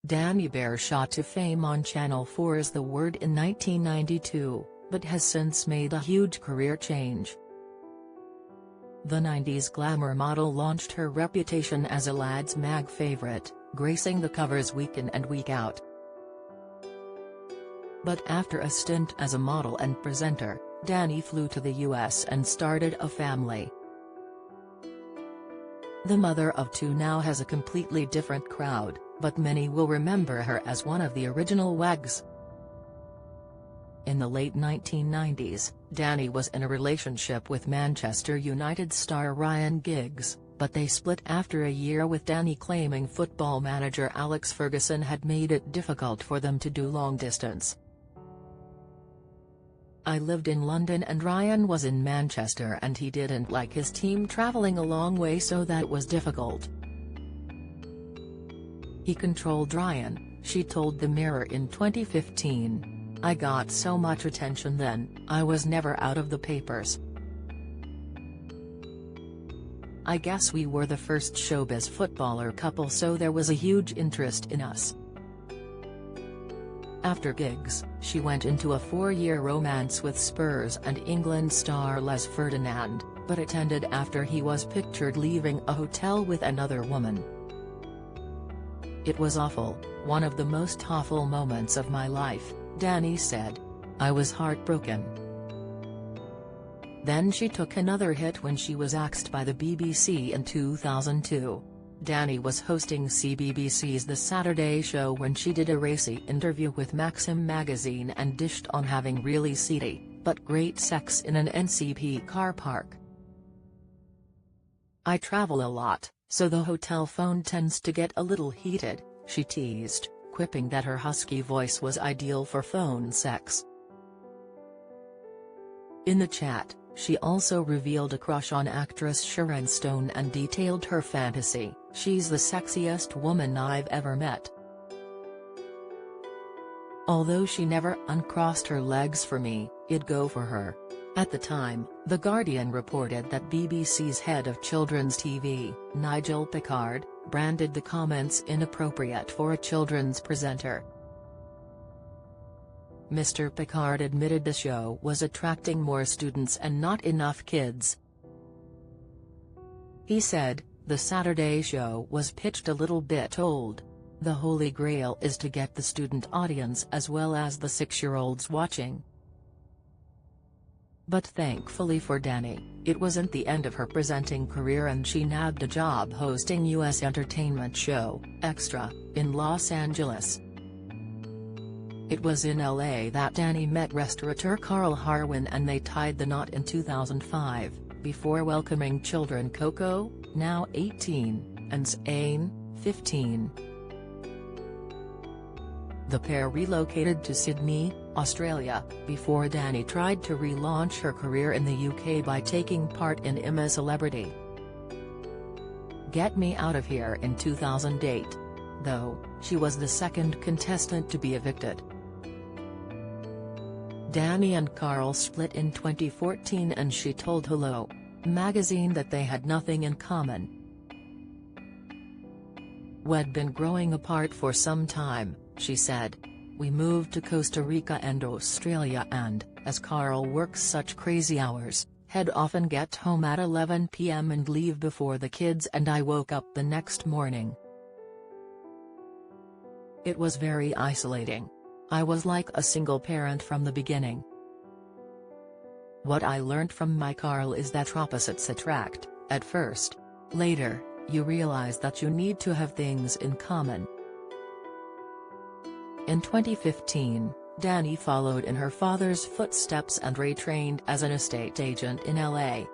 Dani Behr shot to fame on Channel 4's The Word in 1992, but has since made a huge career change. The 90s glamour model launched her reputation as a lads' mag favorite, gracing the covers week in and week out. But after a stint as a model and presenter, Dani flew to the US and started a family. The mother of two now has a completely different crowd, but many will remember her as one of the original WAGs. In the late 1990s, Dani was in a relationship with Manchester United star Ryan Giggs, but they split after a year, with Dani claiming football manager Alex Ferguson had made it difficult for them to do long distance. "I lived in London and Ryan was in Manchester and he didn't like his team travelling a long way, so that was difficult. He controlled Ryan," she told the Mirror in 2015. "I got so much attention then, I was never out of the papers. I guess we were the first showbiz footballer couple, so there was a huge interest in us." After Giggs, she went into a 4-year romance with Spurs and England star Les Ferdinand, but it ended after he was pictured leaving a hotel with another woman. "It was awful, one of the most awful moments of my life," Dani said. "I was heartbroken." Then she took another hit when she was axed by the BBC in 2002. Dani was hosting CBBC's The Saturday Show when she did a racy interview with Maxim magazine and dished on having really seedy, but great sex in an NCP car park. "I travel a lot, so the hotel phone tends to get a little heated," she teased, quipping that her husky voice was ideal for phone sex. In the chat, she also revealed a crush on actress Sharon Stone and detailed her fantasy: "She's the sexiest woman I've ever met. Although she never uncrossed her legs for me, I'd go for her." At the time, The Guardian reported that BBC's head of children's TV, Nigel Pickard, branded the comments inappropriate for a children's presenter. Mr. Pickard admitted the show was attracting more students and not enough kids. He said, "The Saturday Show was pitched a little bit old. The holy grail is to get the student audience as well as the 6-year-olds watching." But thankfully for Dani, it wasn't the end of her presenting career, and she nabbed a job hosting U.S. entertainment show, Extra, in Los Angeles. It was in LA that Dani met restaurateur Carl Harwin and they tied the knot in 2005, before welcoming children Coco, now 18, and Zane, 15. The pair relocated to Sydney, Australia, before Dani tried to relaunch her career in the UK by taking part in I'm a Celebrity. Get Me Out of Here in 2008. Though, she was the second contestant to be evicted. Dani and Carl split in 2014 and she told Hello! Magazine that they had nothing in common. "We'd been growing apart for some time," she said. "We moved to Costa Rica and Australia and, as Carl works such crazy hours, he'd often get home at 11 p.m. and leave before the kids, and I woke up the next morning. It was very isolating. I was like a single parent from the beginning. What I learned from my Carl is that opposites attract, at first. Later, you realize that you need to have things in common." In 2015, Dani followed in her father's footsteps and retrained as an estate agent in LA.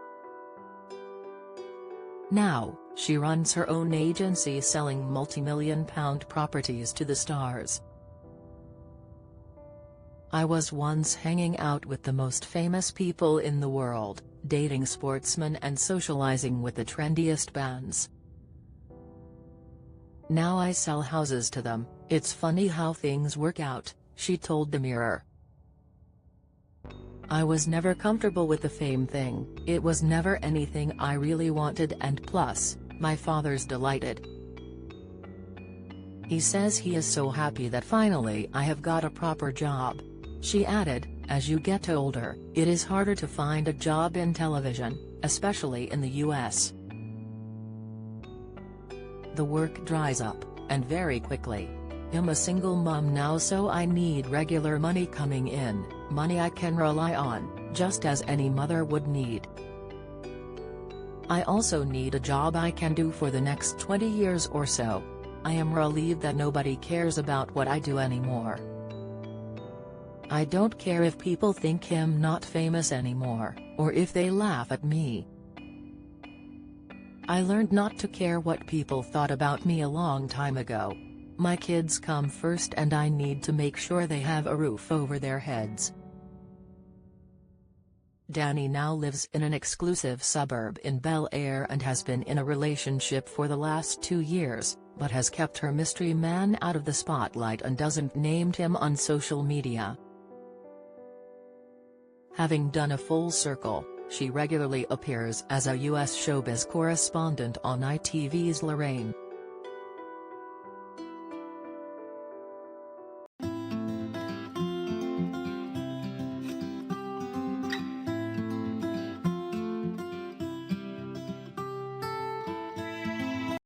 Now, she runs her own agency selling multi-million-pound properties to the stars. "I was once hanging out with the most famous people in the world, dating sportsmen and socializing with the trendiest bands. Now I sell houses to them. It's funny how things work out," she told the Mirror. "I was never comfortable with the fame thing. It was never anything I really wanted, and plus, my father's delighted. He says he is so happy that finally I have got a proper job. She added, as you get older, it is harder to find a job in television, especially in the US. The work dries up, and very quickly. I'm a single mom now, so I need regular money coming in, money I can rely on, just as any mother would need. I also need a job I can do for the next 20 years or so. I am relieved that nobody cares about what I do anymore. I don't care if people think I'm not famous anymore, or if they laugh at me. I learned not to care what people thought about me a long time ago. My kids come first, and I need to make sure they have a roof over their heads. Dani now lives in an exclusive suburb in Bel Air and has been in a relationship for the last 2 years, but has kept her mystery man out of the spotlight and doesn't name him on social media. Having done a full circle, she regularly appears as a US showbiz correspondent on ITV's Lorraine.